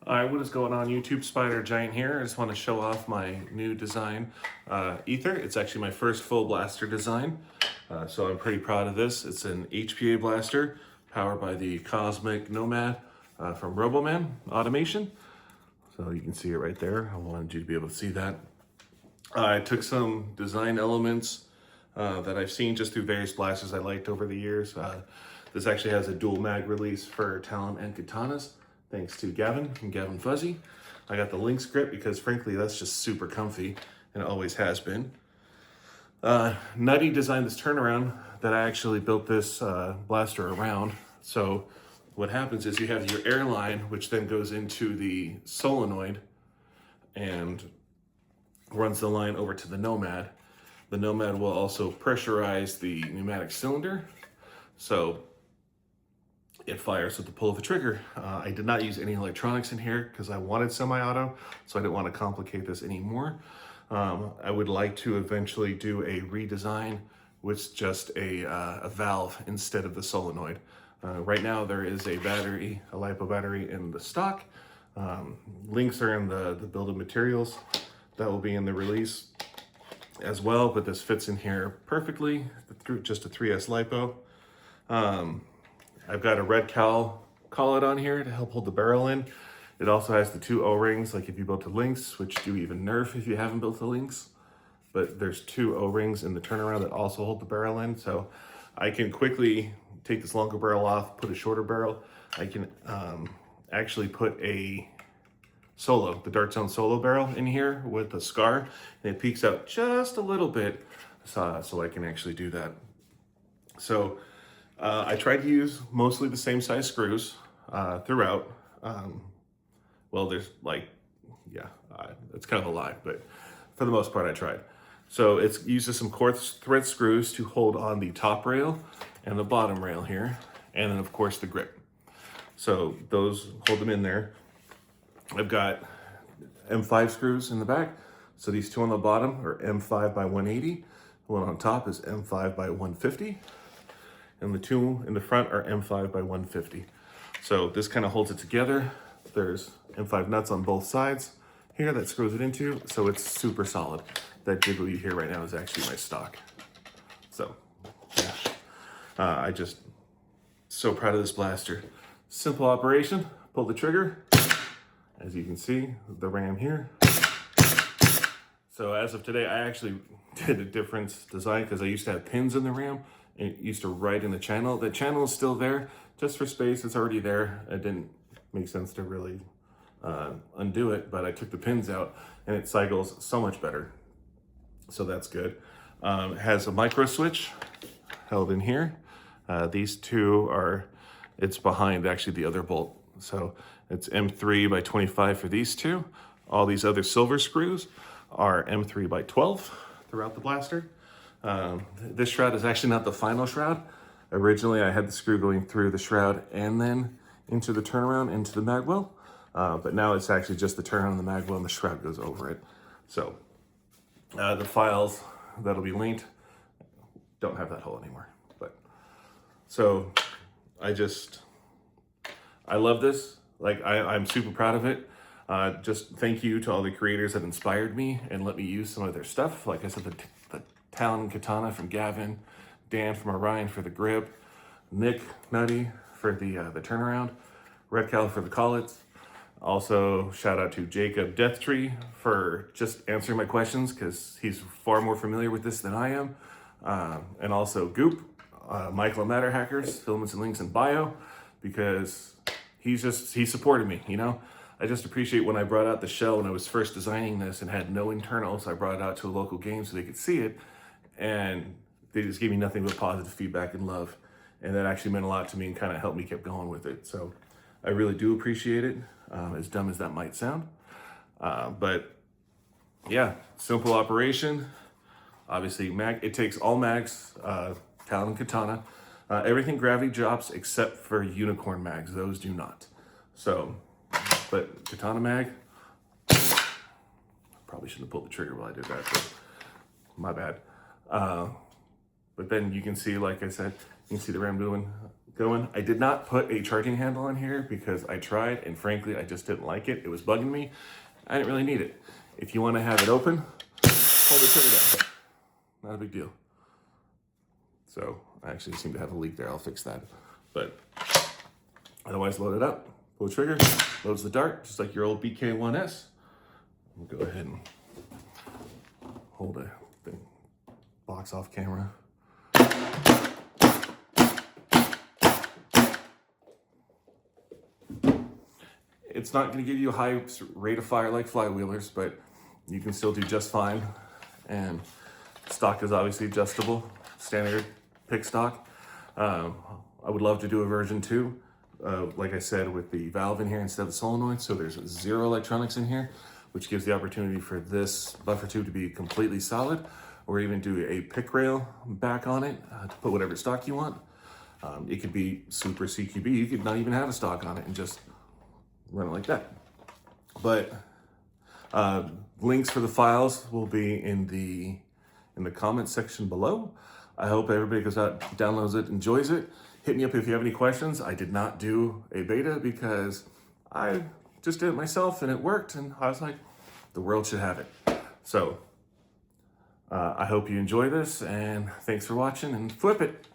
Alright, what is going on YouTube? Spider Giant here. I just want to show off my new design, Æther. It's actually my first full blaster design, so I'm pretty proud of this. It's an HPA blaster powered by the Cosmic Nomad from Roboman Automation. So you can see it right there. I wanted you to be able to see that. I took some design elements that I've seen just through various blasters I liked over the years. This actually has a dual mag release for talon and katanas, thanks to Gavin from Gavin Fuzzy. I got the Lynx grip because frankly that's just super comfy and it always has been. Nutty designed this turnaround that I actually built this blaster around. So what happens is you have your airline, which then goes into the solenoid and runs the line over to the nomad. The nomad will also pressurize the pneumatic cylinder, so it fires with the pull of the trigger. I did not use any electronics in here because I wanted semi-auto, so I didn't want to complicate this anymore. I would like to eventually do a redesign with just a valve instead of the solenoid. Right now there is a battery, a LiPo battery in the stock. Links are in the bill of materials. That will be in the release as well, but this fits in here perfectly, just a 3S LiPo. I've got a red cowl collet on here to help hold the barrel in. It also has the two O-rings, like if you built a Lynx, which do even nerf if you haven't built a Lynx. But there's two O-rings in the turnaround that also hold the barrel in. So I can quickly take this longer barrel off, put a shorter barrel. I can actually put a solo, the Dart Zone solo barrel in here with a scar, and it peeks out just a little bit, so I can actually do that. So I tried to use mostly the same size screws throughout. Well, there's like, yeah, it's kind of a lie, but for the most part I tried. So it uses some quartz thread screws to hold on the top rail and the bottom rail here, and then of course the grip. So those hold them in there. I've got M5 screws in the back. So these two on the bottom are M5 by 180. The one on top is M5 by 150. And the two in the front are M5 by 150. So this kind of holds it together. There's M5 nuts on both sides here that screws it into, so it's super solid. That jiggle you hear right now is actually my stock. So yeah, I just so proud of this blaster. Simple operation, pull the trigger. As you can see, the ram here. So as of today, I actually did a different design because I used to have pins in the ram and it used to ride in the channel. The channel is still there, just for space, it's already there. It didn't make sense to really undo it, but I took the pins out and it cycles so much better. So that's good. It has a micro switch held in here. These two are, it's behind actually the other bolt. So it's M3 by 25 for these two. All these other silver screws are M3 by 12 throughout the blaster. This shroud is actually not the final shroud. Originally, I had the screw going through the shroud and then into the turnaround, into the magwell. But now it's actually just the turnaround and the magwell and the shroud goes over it. So the files that'll be linked don't have that hole anymore. But so I love this. Like I'm super proud of it. Just thank you to all the creators that inspired me and let me use some of their stuff. Like I said, the talon katana from Gavin, Dan from Orion for the grip, Nick Nutty for the turnaround, Red Cow for the collets. Also shout out to Jacob Deathtree for just answering my questions because he's far more familiar with this than I am. And also Goop, Michael Matter Hackers, Filaments and Links in bio, because he supported me, you know? I just appreciate when I brought out the shell when I was first designing this and had no internals. I brought it out to a local game so they could see it, and they just gave me nothing but positive feedback and love. And that actually meant a lot to me and kind of helped me keep going with it. So I really do appreciate it, as dumb as that might sound. But yeah, simple operation. Obviously, it takes all mags, talon, katana. Everything gravity drops except for unicorn mags. Those do not. So, but katana mag, probably shouldn't have pulled the trigger while I did that, but my bad. But then you can see, like I said, you can see the ram doing going. I did not put a charging handle on here because I tried, and frankly, I just didn't like it. It was bugging me. I didn't really need it. If you want to have it open, hold the trigger down. Not a big deal. So I actually seem to have a leak there. I'll fix that. But otherwise, load it up, pull the trigger, loads the dart, just like your old BK1S. We'll go ahead and hold the box off camera. It's not going to give you a high rate of fire like flywheelers, but you can still do just fine. And stock is obviously adjustable, standard pick stock. I would love to do a version 2, like I said, with the valve in here instead of the solenoid. So there's 0 electronics in here, which gives the opportunity for this buffer tube to be completely solid, or even do a pick rail back on it to put whatever stock you want. It could be super CQB. You could not even have a stock on it and just run it like that. But links for the files will be in the comment section below. I hope everybody goes out, downloads it, enjoys it. Hit me up if you have any questions. I did not do a beta because I just did it myself and it worked, and I was like, the world should have it. So I hope you enjoy this, and thanks for watching, and flip it.